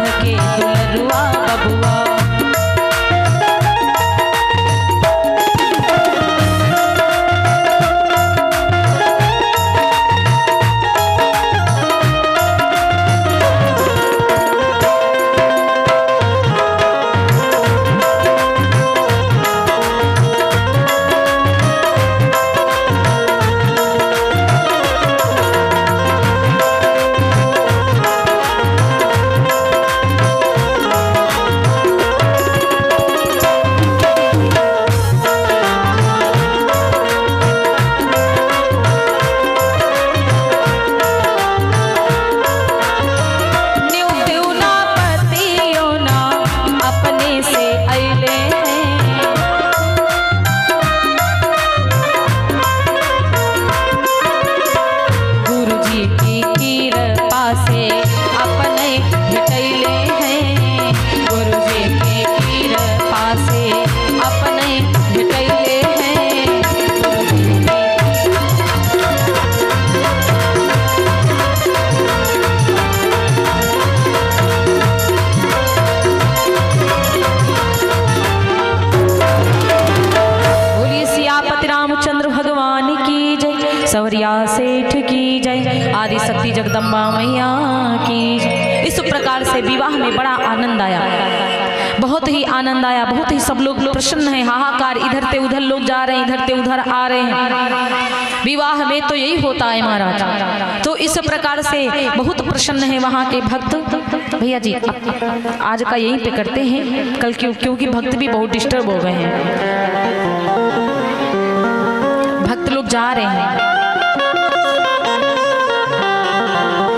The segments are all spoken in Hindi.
बिरह के दुलरुआ बबुआ। सवरिया सेठ की जय, आदि शक्ति जगदम्बा मैया की जय। इस प्रकार से विवाह में बड़ा आनंद आया, बहुत ही आनंद आया, बहुत ही सब लोग प्रसन्न हैं, हाहाकार, इधर से उधर लोग जा रहे हैं, इधर से उधर आ रहे हैं। विवाह में तो यही होता है महाराज। तो इस प्रकार से बहुत प्रसन्न है वहाँ के भक्त। भैया जी आज का यहीं पे करते हैं, कल क्योंकि भक्त भी बहुत डिस्टर्ब हो गए हैं, भक्त लोग जा रहे हैं।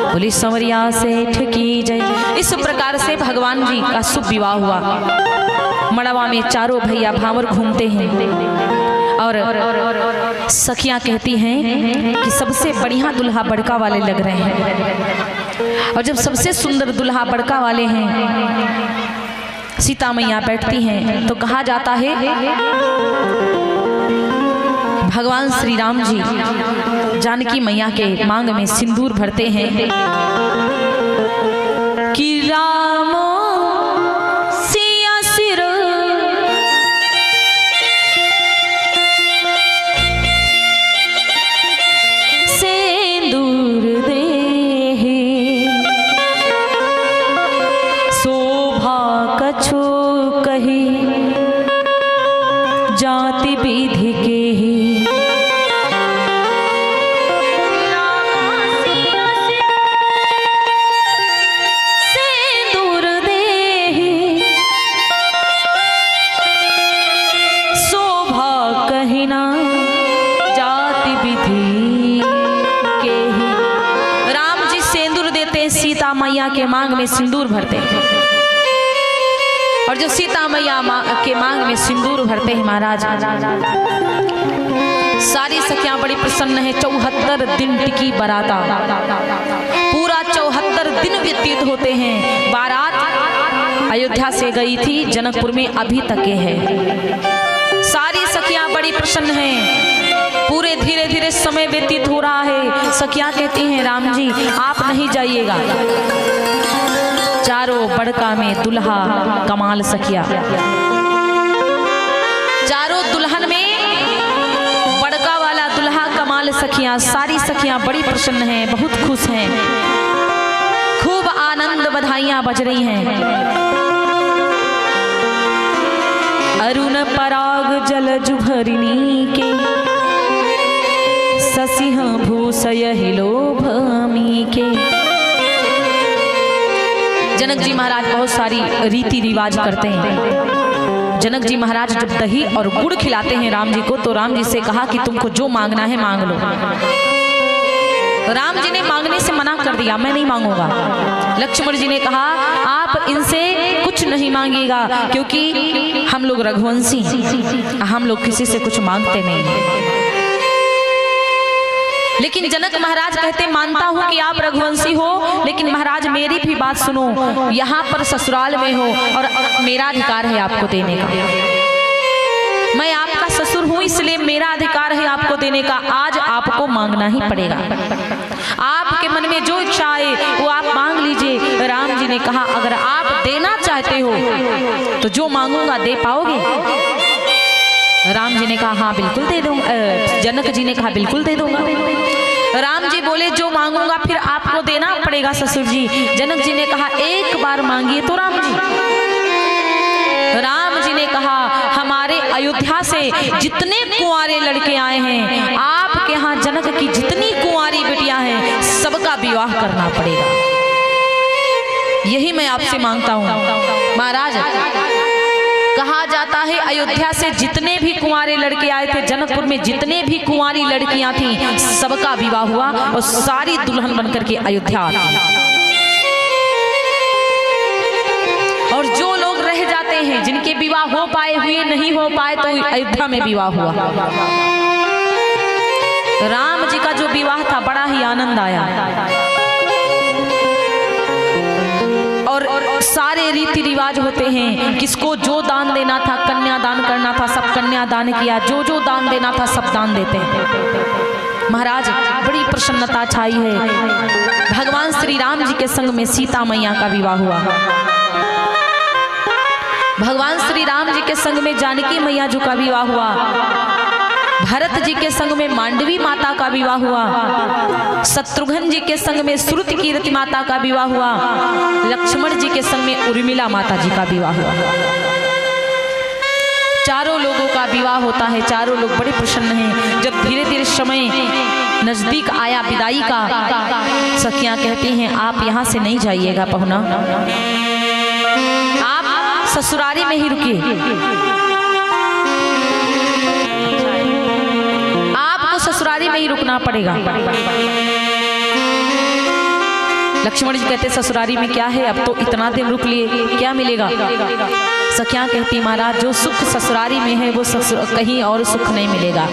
बोली संवरिया सेठ की जय। इस प्रकार से भगवान जी का शुभ विवाह हुआ। मड़वा में चारों भैया भावर घूमते हैं और सखियां कहती हैं कि सबसे बढ़िया दुल्हा बड़का वाले लग रहे हैं। और जब सबसे सुंदर दुल्हा बड़का वाले हैं, सीता मैया बैठती हैं, तो कहा जाता है भगवान श्री राम जी जानकी मैया के मांग में सिंदूर भरते हैं कि रामो सिया सिर सिंदूर दे, शोभा कछु कही जाति विधि के ही। सीता मैया के मांग में सिंदूर भरते हैं, और जब सीता मैया के मांग में सिंदूर भरते हैं महाराज, सारी सखियां बड़ी प्रसन्न है। 74 दिन टिकी बाराता, पूरा 74 दिन व्यतीत होते हैं। बारात अयोध्या से गई थी, जनकपुर में अभी तक है। सारी सखियां बड़ी प्रसन्न हैं, पूरे धीरे धीरे समय व्यतीत हो रहा है। सखियां कहती हैं राम जी आप नहीं जाइएगा। चारों बड़का में दुल्हा कमाल सखिया, चारों दुल्हन में बड़का वाला दुल्हा कमाल सखियां। सारी सखियां बड़ी प्रसन्न हैं, बहुत खुश हैं, खूब आनंद बधाइयां बज रही हैं। अरुण पराग जल जुभरिणी के ससिह भूषय लोभमी के। जनक जी महाराज बहुत सारी रीति रिवाज करते हैं। जनक जी महाराज जब दही और गुड़ खिलाते हैं राम जी को, तो राम जी से कहा कि तुमको जो मांगना है मांग लो। राम जी ने मांगने से मना कर दिया, मैं नहीं मांगूंगा। लक्ष्मण जी ने कहा आप इनसे कुछ नहीं मांगिएगा, क्योंकि हम लोग रघुवंशी हैं, हम लोग किसी से कुछ मांगते नहीं हैं। लेकिन जनक महाराज कहते मानता हूं कि आप रघुवंशी हो, लेकिन महाराज मेरी भी बात सुनो, यहाँ पर ससुराल में हो और मेरा अधिकार है आपको देने का। मैं आपका ससुर हूं, इसलिए मेरा अधिकार है आपको देने का। आज आपको मांगना ही पड़ेगा। आपके मन में जो इच्छा आए वो आप मांग लीजिए। राम जी ने कहा अगर आप देना चाहते हो तो जो मांगूंगा दे पाओगे? राम जी ने कहा हाँ बिल्कुल दे दूंगा। जनक जी ने कहा बिल्कुल दे दूंगा। राम जी बोले जो मांगूंगा फिर आपको देना पड़ेगा ससुर जी। जनक जी ने कहा एक बार मांगिए तो राम जी। राम जी ने कहा हमारे अयोध्या से जितने कुंवारे लड़के आए हैं, आपके यहाँ जनक की जितनी कुंवारी बिटियां हैं, सबका विवाह करना पड़ेगा। यही मैं आपसे मांगता हूँ महाराज। कहा जाता है अयोध्या से जितने भी कुंवारे लड़के आए थे, जनकपुर में जितने भी कुंवारी लड़कियां थीं, सबका विवाह हुआ और सारी दुल्हन बनकर के अयोध्या आती। और जो लोग रह जाते हैं, जिनके विवाह हो पाए हुए नहीं हो पाए, तो अयोध्या में विवाह हुआ। राम जी का जो विवाह था बड़ा ही आनंद आया और सारे रीति रिवाज होते हैं। किसको जो दान देना था, कन्या दान करना था, सब कन्या दान किया। जो जो दान देना था सब दान देते हैं। महाराज बड़ी प्रसन्नता छाई है। भगवान श्री राम जी के संग में सीता मैया का विवाह हुआ। भगवान श्री राम जी के संग में जानकी मैया जी का विवाह हुआ। भरत जी के संग में मांडवी माता का विवाह हुआ। शत्रुघ्न जी के संग में श्रुति कीर्ति माता का विवाह हुआ। लक्ष्मण जी के संग में उर्मिला माता जी का विवाह हुआ। चारों लोगों का विवाह होता है। चारों लोग बड़े प्रसन्न हैं। जब धीरे धीरे समय नजदीक आया विदाई का, सखियां कहती हैं आप यहाँ से नहीं जाइएगा पहुना, आप ससुरारी में ही रुकिए। आपको ससुरारी में ही रुकना पड़ेगा। लक्ष्मण जी कहते ससुरारी में क्या है, अब तो इतना दिन रुक लिए, क्या मिलेगा? सखियां कहती महाराज जो सुख ससुरारी में है वो कहीं और सुख नहीं मिलेगा।